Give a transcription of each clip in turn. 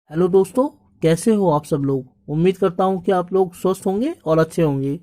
Hello दोस्तों, कैसे हो आप सब लोग। उम्मीद करता हूं कि आप लोग स्वस्थ होंगे और अच्छे होंगे।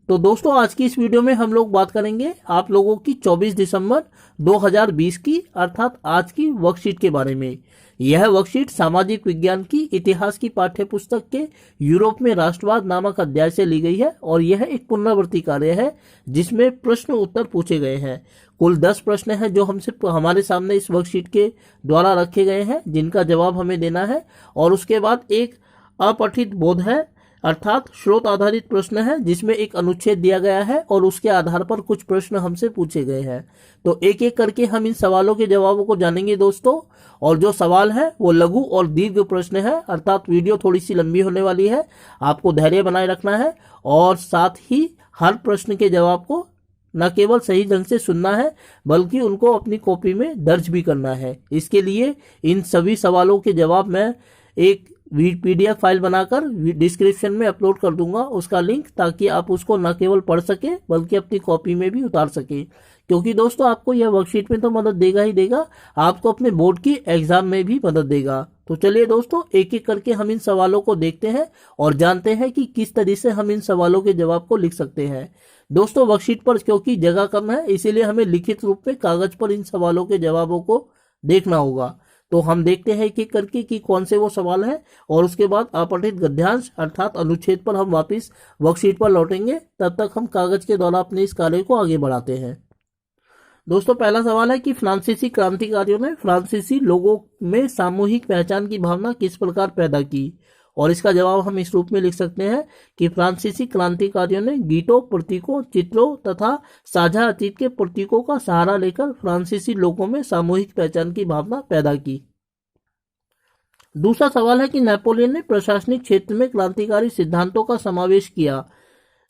तो दोस्तों, आज की इस वीडियो में हम लोग बात करेंगे आप लोगों की 24 दिसंबर 2020 की अर्थात आज की वर्कशीट के बारे में। यह वर्कशीट सामाजिक विज्ञान की इतिहास की पाठ्य पुस्तक के यूरोप में राष्ट्रवाद नामक अध्याय से ली गई है और यह एक पुनरावृत्ति कार्य है जिसमें प्रश्न उत्तर पूछे गए हैं। कुल 10 प्रश्न हैं जो हमसे हमारे सामने इस वर्कशीट के द्वारा रखे गए हैं, जिनका जवाब हमें देना है। और उसके बाद एक अपठित बोध है अर्थात स्रोत आधारित प्रश्न है जिसमें एक अनुच्छेद दिया गया है और उसके आधार पर कुछ प्रश्न हमसे पूछे गए हैं। तो एक एक करके हम इन सवालों के जवाबों को जानेंगे दोस्तों। और जो सवाल है वो लघु और दीर्घ प्रश्न है अर्थात वीडियो थोड़ी सी लंबी होने वाली है। आपको धैर्य बनाए रखना है और साथ ही हर प्रश्न के जवाब को न केवल सही ढंग से सुनना है बल्कि उनको अपनी कॉपी में दर्ज भी करना है। इसके लिए इन सभी सवालों के जवाब मैं एक पीडीएफ फाइल बनाकर डिस्क्रिप्शन में अपलोड कर दूंगा उसका लिंक, ताकि आप उसको न केवल पढ़ सके बल्कि अपनी कॉपी में भी उतार सके। क्योंकि दोस्तों आपको यह वर्कशीट में तो मदद देगा ही देगा, आपको अपने बोर्ड की एग्जाम में भी मदद देगा। तो चलिए दोस्तों, एक एक करके हम इन सवालों को देखते हैं और जानते हैं कि किस तरह से हम इन सवालों के जवाब को लिख सकते हैं। दोस्तों, वर्कशीट पर क्योंकि जगह कम है इसीलिए हमें लिखित रूप में कागज पर इन सवालों के जवाबों को देखना होगा। तो हम देखते हैं एक एक करके कि कौन से वो सवाल हैं और उसके बाद अपठित गद्यांश अर्थात अनुच्छेद पर हम वापस वर्कशीट पर लौटेंगे। तब तक हम कागज के द्वारा अपने इस कार्य को आगे बढ़ाते हैं। दोस्तों, पहला सवाल है कि फ्रांसीसी क्रांतिकारियों ने फ्रांसीसी लोगों में सामूहिक पहचान की भावना किस प्रकार पैदा की। और इसका जवाब हम इस रूप में लिख सकते हैं कि फ्रांसीसी क्रांतिकारियों ने गीतों, प्रतीकों, चित्रों तथा साझा अतीत के प्रतीकों का सहारा लेकर फ्रांसीसी लोगों में सामूहिक पहचान की भावना पैदा की। दूसरा सवाल है कि नेपोलियन ने प्रशासनिक क्षेत्र में क्रांतिकारी सिद्धांतों का समावेश किया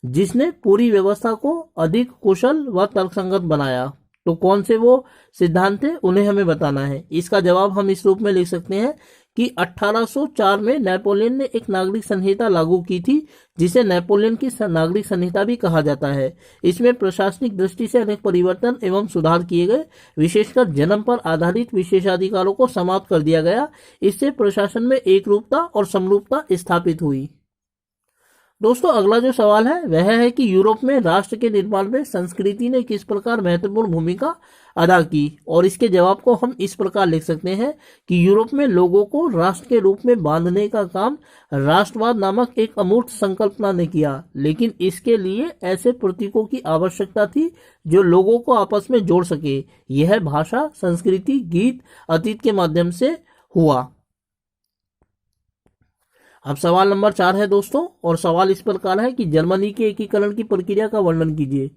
जिसने पूरी व्यवस्था को अधिक कुशल व तर्कसंगत बनाया। तो कौन से वो सिद्धांत थे उन्हें हमें बताना है। इसका जवाब हम इस रूप में लिख सकते हैं कि 1804 में नेपोलियन ने एक नागरिक संहिता लागू की थी जिसे नेपोलियन की नागरिक संहिता भी कहा जाता है। इसमें प्रशासनिक दृष्टि से अनेक परिवर्तन एवं सुधार किए गए, विशेषकर जन्म पर आधारित विशेषाधिकारों को समाप्त कर दिया गया। इससे प्रशासन में एकरूपता और समरूपता स्थापित हुई। दोस्तों, अगला जो सवाल है वह है कि यूरोप में राष्ट्र के निर्माण में संस्कृति ने किस प्रकार महत्वपूर्ण भूमिका अदा की। और इसके जवाब को हम इस प्रकार लिख सकते हैं कि यूरोप में लोगों को राष्ट्र के रूप में बांधने का काम राष्ट्रवाद नामक एक अमूर्त संकल्पना ने किया, लेकिन इसके लिए ऐसे प्रतीकों की आवश्यकता थी जो लोगों को आपस में जोड़ सके। यह भाषा, संस्कृति, गीत, अतीत के माध्यम से हुआ। अब सवाल नंबर 4 है दोस्तों, और सवाल इस प्रकार है कि जर्मनी के एकीकरण की प्रक्रिया का वर्णन कीजिए।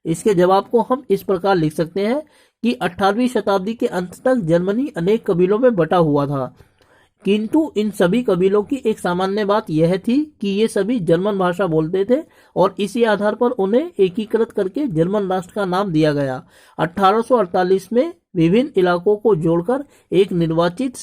इसके जवाब को हम इस प्रकार लिख सकते हैं कि 18वीं शताब्दी के अंत तक जर्मनी अनेक कबीलों में बटा हुआ था, किंतु इन सभी कबीलों की एक सामान्य बात यह थी कि ये सभी जर्मन भाषा बोलते थे और इसी आधार पर उन्हें एकीकृत करके जर्मन राष्ट्र का नाम दिया गया। 1848 में विभिन्न इलाकों को जोड़कर एक निर्वाचित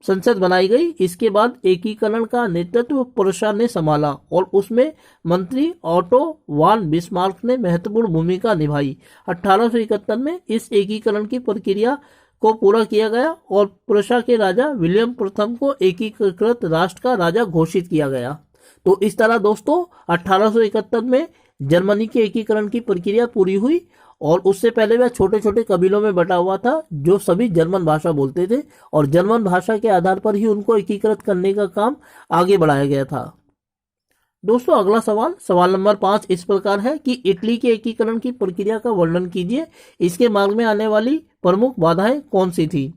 संसद बनाई गई। इसके बाद एकीकरण का नेतृत्व प्रुशिया ने संभाला और उसमें मंत्री ऑटो वान बिस्मार्क ने महत्वपूर्ण भूमिका निभाई। 1871 में इस एकीकरण की प्रक्रिया को पूरा किया गया और प्रुशिया के राजा विलियम प्रथम को एकीकृत राष्ट्र का राजा घोषित किया गया। तो इस तरह दोस्तों 1871 में जर्मनी के एकीकरण की प्रक्रिया पूरी हुई और उससे पहले वह छोटे छोटे कबीलों में बटा हुआ था जो सभी जर्मन भाषा बोलते थे और जर्मन भाषा के आधार पर ही उनको एकीकृत करने का काम आगे बढ़ाया गया था। दोस्तों, अगला सवाल नंबर 5 इस प्रकार है कि इटली के एकीकरण की प्रक्रिया का वर्णन कीजिए। इसके मार्ग में आने वाली प्रमुख बाधाएं कौन सी थी।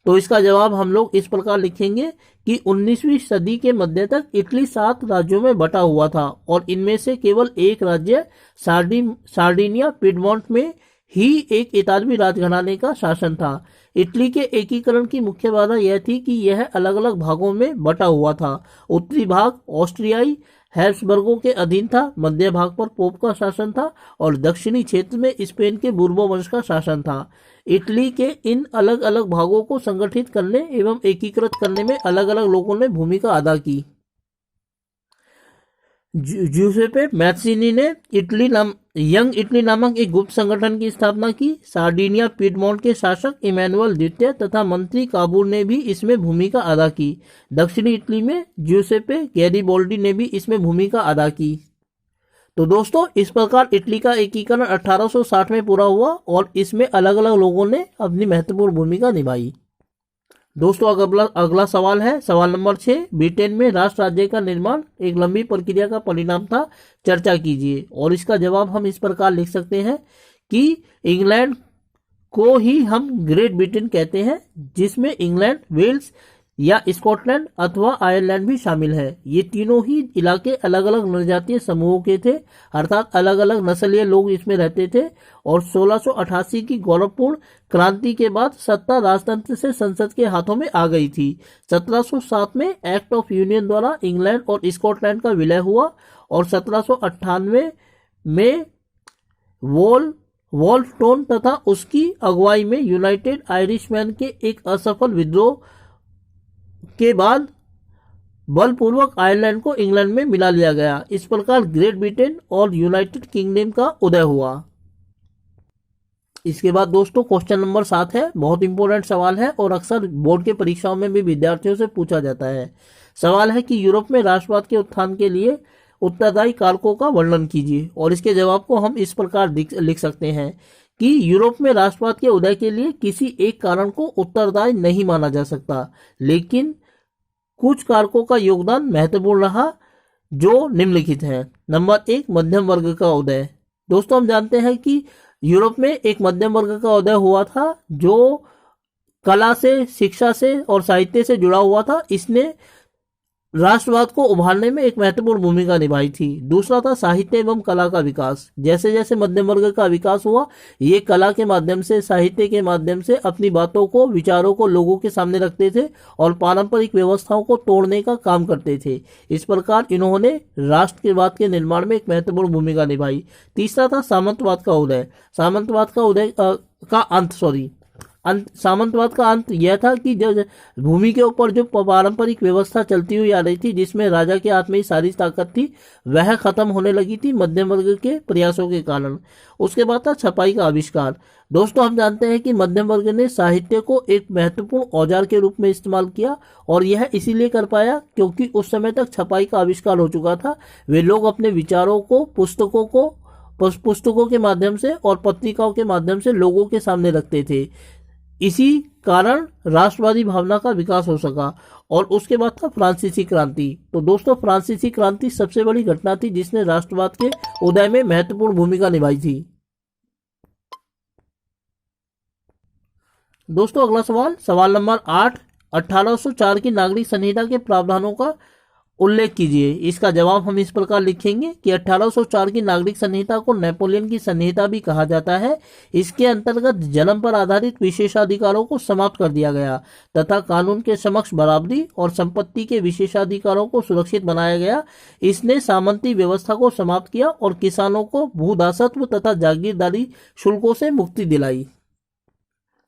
तो इसका जवाब हम लोग इस प्रकार लिखेंगे कि 19वीं सदी के मध्य तक इटली 7 राज्यों में बटा हुआ था और इनमें से केवल एक राज्य सार्डिनिया पिडमोंट में ही एक इतालवी राजघराने का शासन था। इटली के एकीकरण की मुख्य बाधा यह थी कि यह अलग अलग भागों में बटा हुआ था। उत्तरी भाग ऑस्ट्रियाई हैब्सबर्गों के अधीन था, मध्य भाग पर पोप का शासन था और दक्षिणी क्षेत्र में स्पेन के बुर्बो वंश का शासन था। इटली के इन अलग अलग भागों को संगठित करने एवं एकीकृत करने में अलग अलग लोगों ने भूमिका अदा की। जूसेppe मैत्सिनी ने यंग इटली नामक एक गुप्त संगठन की स्थापना की। सार्डिनिया पीडमोंट के शासक इमैनुअल द्वितीय तथा मंत्री काबूल ने भी इसमें भूमिका अदा की। दक्षिणी इटली में ज्यूसेppe गैरिबोल्डी ने भी इसमें भूमिका अदा की। तो दोस्तों इस प्रकार इटली का एकीकरण 1860 में पूरा हुआ और इसमें अलग अलग लोगों ने अपनी महत्वपूर्ण भूमिका निभाई। दोस्तों अगला सवाल है सवाल नंबर 6। ब्रिटेन में राष्ट्र राज्य का निर्माण एक लंबी प्रक्रिया का परिणाम था, चर्चा कीजिए। और इसका जवाब हम इस प्रकार लिख सकते हैं कि इंग्लैंड को ही हम ग्रेट ब्रिटेन कहते हैं, जिसमें इंग्लैंड, वेल्स या स्कॉटलैंड अथवा आयरलैंड भी शामिल है। ये तीनों ही इलाके अलग अलग जनजातीय समूहों के थे, अर्थात अलग अलग नस्लीय लोग इसमें रहते थे। और 1688 की गौरवपूर्ण क्रांति के बाद सत्ता राजतंत्र से संसद के हाथों में आ गई थी। 1707 में एक्ट ऑफ यूनियन द्वारा इंग्लैंड और स्कॉटलैंड का विलय हुआ और 1798 में वॉल्टोन तथा उसकी अगुवाई में यूनाइटेड आयरिशमैन के एक असफल विद्रोह के बाद बलपूर्वक आयरलैंड को इंग्लैंड में मिला लिया गया। इस प्रकार ग्रेट ब्रिटेन और यूनाइटेड किंगडम का उदय हुआ। इसके बाद दोस्तों क्वेश्चन नंबर 7 है, बहुत इंपॉर्टेंट सवाल है और अक्सर बोर्ड के परीक्षाओं में भी विद्यार्थियों से पूछा जाता है। सवाल है कि यूरोप में राष्ट्रवाद के उत्थान के लिए उत्तरदायी कारकों का वर्णन कीजिए। और इसके जवाब को हम इस प्रकार लिख सकते हैं कि यूरोप में राष्ट्रवाद के उदय के लिए किसी एक कारण को उत्तरदायी नहीं माना जा सकता, लेकिन कुछ कारकों का योगदान महत्वपूर्ण रहा जो निम्नलिखित हैं। नंबर 1, मध्यम वर्ग का उदय। दोस्तों हम जानते हैं कि यूरोप में एक मध्यम वर्ग का उदय हुआ था जो कला से, शिक्षा से और साहित्य से जुड़ा हुआ था। इसने राष्ट्रवाद को उभारने में एक महत्वपूर्ण भूमिका निभाई थी। दूसरा था साहित्य एवं कला का विकास। जैसे जैसे मध्यम वर्ग का विकास हुआ, ये कला के माध्यम से, साहित्य के माध्यम से अपनी बातों को, विचारों को लोगों के सामने रखते थे और पारंपरिक व्यवस्थाओं को तोड़ने का काम करते थे। इस प्रकार इन्होंने राष्ट्रवाद के निर्माण में एक महत्वपूर्ण भूमिका निभाई। तीसरा था सामंतवाद का उदय। सामंतवाद का अंत यह था कि जो भूमि के ऊपर जो पारंपरिक व्यवस्था चलती हुई आ रही थी, जिसमें राजा के हाथ में ही सारी ताकत थी, वह खत्म होने लगी थी मध्यम वर्ग के प्रयासों के कारण। उसके बाद था छपाई का आविष्कार। दोस्तों हम जानते हैं कि मध्यम वर्ग ने साहित्य को एक महत्वपूर्ण औजार के रूप में इस्तेमाल किया और यह इसीलिए कर पाया क्योंकि उस समय तक छपाई का आविष्कार हो चुका था। वे लोग अपने विचारों को पुस्तकों के माध्यम से और पत्रिकाओं के माध्यम से लोगों के सामने रखते थे। इसी कारण राष्ट्रवादी भावना का विकास हो सका। और उसके बाद था फ्रांसीसी क्रांति। तो दोस्तों फ्रांसीसी क्रांति सबसे बड़ी घटना थी जिसने राष्ट्रवाद के उदय में महत्वपूर्ण भूमिका निभाई थी। दोस्तों अगला सवाल नंबर 8। 1804 की नागरिक संहिता के प्रावधानों का उल्लेख कीजिए। इसका जवाब हम इस प्रकार लिखेंगे कि 1804 की नागरिक संहिता को नेपोलियन की संहिता भी कहा जाता है। इसके अंतर्गत जन्म पर आधारित विशेषाधिकारों को समाप्त कर दिया गया तथा कानून के समक्ष बराबरी और संपत्ति के विशेषाधिकारों को सुरक्षित बनाया गया। इसने सामंती व्यवस्था को समाप्त किया और किसानों को भूदासत्व तथा जागीरदारी शुल्कों से मुक्ति दिलाई।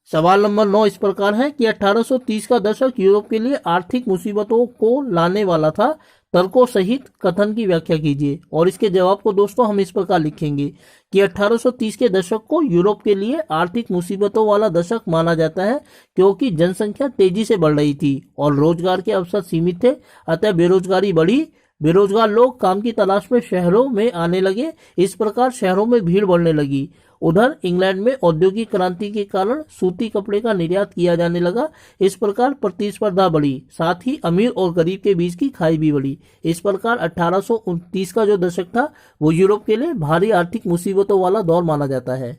सवाल नंबर 9 इस प्रकार है कि 1830 का दशक यूरोप के लिए आर्थिक मुसीबतों को लाने वाला था। तर्कों सहित कथन की व्याख्या कीजिए। और इसके जवाब को दोस्तों हम इस प्रकार लिखेंगे कि 1830 के दशक को यूरोप के लिए आर्थिक मुसीबतों वाला दशक माना जाता है क्योंकि जनसंख्या तेजी से बढ़ रही थी और रोजगार के अवसर सीमित थे, अतः बेरोजगारी बढ़ी। बेरोजगार लोग काम की तलाश में शहरों में आने लगे। इस प्रकार शहरों में भीड़ बढ़ने लगी। उधर इंग्लैंड में औद्योगिक क्रांति के कारण सूती कपड़े का निर्यात किया जाने लगा। इस प्रकार प्रतिस्पर्धा बढ़ी, साथ ही अमीर और गरीब के बीच की खाई भी बढ़ी। इस प्रकार 1829 का जो दशक था वो यूरोप के लिए भारी आर्थिक मुसीबतों वाला दौर माना जाता है।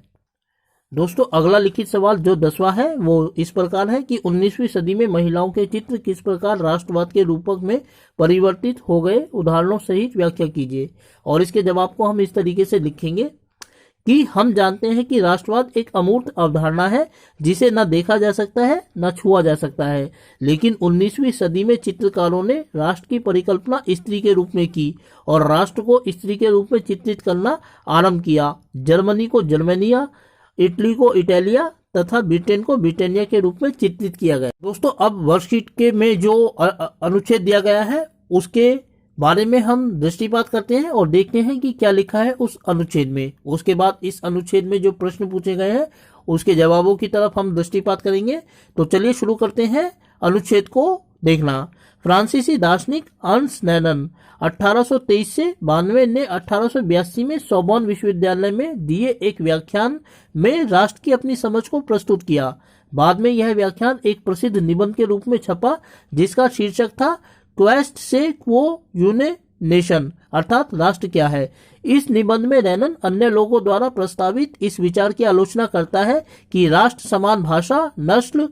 दोस्तों अगला लिखित सवाल जो 10वां है वो इस प्रकार है कि 19वीं सदी में महिलाओं के चित्र किस प्रकार राष्ट्रवाद के रूपक में परिवर्तित हो गए, उदाहरणों सहित व्याख्या कीजिए। और इसके जवाब को हम इस तरीके से लिखेंगे कि हम जानते हैं कि राष्ट्रवाद एक अमूर्त अवधारणा है जिसे न देखा जा सकता है न छुआ जा सकता है, लेकिन 19वीं सदी में चित्रकारों ने राष्ट्र की परिकल्पना स्त्री के रूप में की और राष्ट्र को स्त्री के रूप में चित्रित करना आरंभ किया। जर्मनी को जर्मेनिया, इटली को इटालिया तथा ब्रिटेन को ब्रिटेनिया के रूप में चित्रित किया गया। दोस्तों अब वर्कशीट के में जो अनुच्छेद दिया गया है उसके बारे में हम दृष्टिपात करते हैं और देखते हैं कि क्या लिखा है उस अनुच्छेद में। उसके बाद इस अनुच्छेद में जो प्रश्न पूछे गए हैं उसके जवाबों की तरफ हम दृष्टिपात करेंगे। तो चलिए शुरू करते हैं अनुच्छेद को देखना। फ्रांसीसी दार्शनिक अर्न्स्ट रैनन 1823 से 92 ने 1882 में सोर्बोन विश्वविद्यालय में दिए एक व्याख्यान में राष्ट्र की अपनी समझ को प्रस्तुत किया। बाद में यह व्याख्यान एक प्रसिद्ध निबंध के रूप में छपा जिसका शीर्षक था क्वेस्ट से क्वो यूने नेशन, अर्थात राष्ट्र क्या है। इस निबंध में रैनन अन्य लोगों द्वारा प्रस्तावित इस विचार की आलोचना करता है कि राष्ट्र समान भाषा, नस्ल,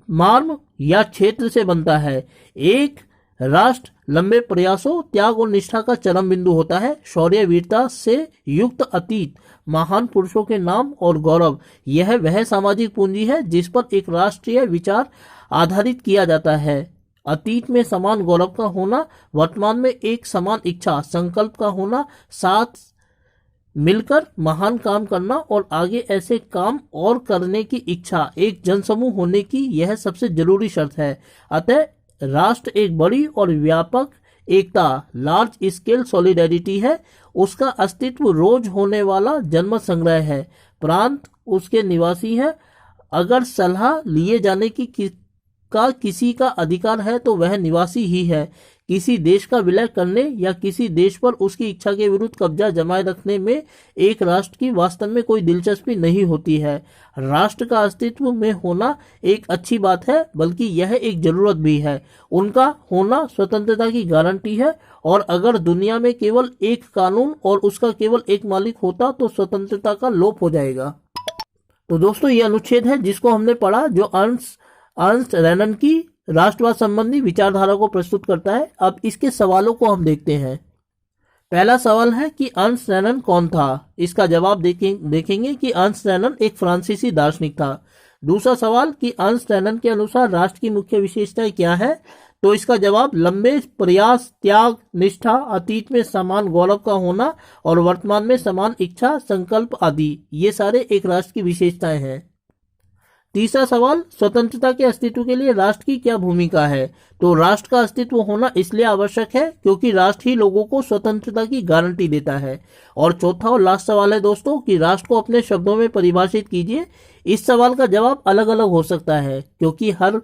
मार्ग या क्षेत्र से बनता है। एक राष्ट्र लंबे प्रयासों, त्याग और निष्ठा का चरम बिंदु होता है। शौर्य वीरता से युक्त अतीत, महान पुरुषों के नाम और गौरव, यह वह सामाजिक पूंजी है जिस पर एक राष्ट्रीय विचार आधारित किया जाता है। अतीत में समान गौरव का होना, वर्तमान में एक समान इच्छा संकल्प का होना, साथ मिलकर महान काम करना और आगे ऐसे काम और करने की इच्छा, एक जनसमूह होने की, यह सबसे जरूरी शर्त है। अतः राष्ट्र एक बड़ी और व्यापक एकता, लार्ज स्केल सॉलिडेरिटी है। उसका अस्तित्व रोज होने वाला जनमत संग्रह है। प्रांत उसके निवासी है। अगर सलाह लिए जाने की किसी का अधिकार है तो वह निवासी ही है। किसी देश का विलय करने या किसी देश पर उसकी इच्छा के विरुद्ध कब्जा जमाए रखने में एक राष्ट्र की वास्तव में कोई दिलचस्पी नहीं होती है। राष्ट्र का अस्तित्व में होना एक अच्छी बात है, बल्कि यह एक जरूरत भी है। उनका होना स्वतंत्रता की गारंटी है, और अगर दुनिया में केवल एक कानून और उसका केवल एक मालिक होता तो स्वतंत्रता का लोप हो जाएगा। तो दोस्तों, ये अनुच्छेद है जिसको हमने पढ़ा, जो अर्न्स्ट रैनन की राष्ट्रवाद संबंधी विचारधारा को प्रस्तुत करता है। अब इसके सवालों को हम देखते हैं। पहला सवाल है कि अर्न्स्ट रैनन कौन था। इसका जवाब देखेंगे कि अर्न्स्ट रैनन एक फ्रांसीसी दार्शनिक था। दूसरा सवाल कि अर्न्स्ट रैनन के अनुसार राष्ट्र की मुख्य विशेषताएं क्या है। तो इसका जवाब लंबे प्रयास, त्याग, निष्ठा, अतीत में समान गौरव का होना और वर्तमान में समान इच्छा संकल्प आदि, ये सारे एक राष्ट्र की विशेषताएं हैं। तीसरा सवाल, स्वतंत्रता के अस्तित्व के लिए राष्ट्र की क्या भूमिका है। तो राष्ट्र का अस्तित्व होना इसलिए आवश्यक है क्योंकि राष्ट्र ही लोगों को स्वतंत्रता की गारंटी देता है। और चौथा और लास्ट सवाल है दोस्तों कि राष्ट्र को अपने शब्दों में परिभाषित कीजिए। इस सवाल का जवाब अलग अलग हो सकता है क्योंकि हर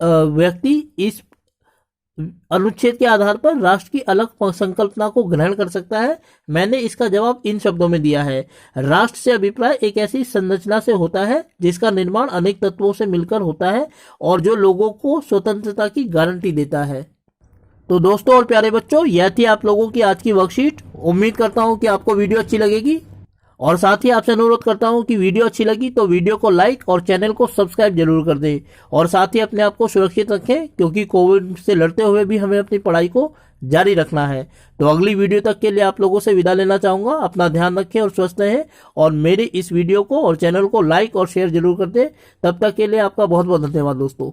व्यक्ति इस अनुच्छेद के आधार पर राष्ट्र की अलग संकल्पना को ग्रहण कर सकता है। मैंने इसका जवाब इन शब्दों में दिया है। राष्ट्र से अभिप्राय एक ऐसी संरचना से होता है जिसका निर्माण अनेक तत्वों से मिलकर होता है और जो लोगों को स्वतंत्रता की गारंटी देता है। तो दोस्तों और प्यारे बच्चों, यह थी आप लोगों की आज की वर्कशीट। उम्मीद करता हूं कि आपको वीडियो अच्छी लगेगी, और साथ ही आपसे अनुरोध करता हूं कि वीडियो अच्छी लगी तो वीडियो को लाइक और चैनल को सब्सक्राइब जरूर कर दें। और साथ ही अपने आप को सुरक्षित रखें क्योंकि कोविड से लड़ते हुए भी हमें अपनी पढ़ाई को जारी रखना है। तो अगली वीडियो तक के लिए आप लोगों से विदा लेना चाहूंगा। अपना ध्यान रखें और स्वस्थ रहें, और मेरे इस वीडियो को और चैनल को लाइक और शेयर जरूर कर दें। तब तक के लिए आपका बहुत बहुत धन्यवाद दोस्तों।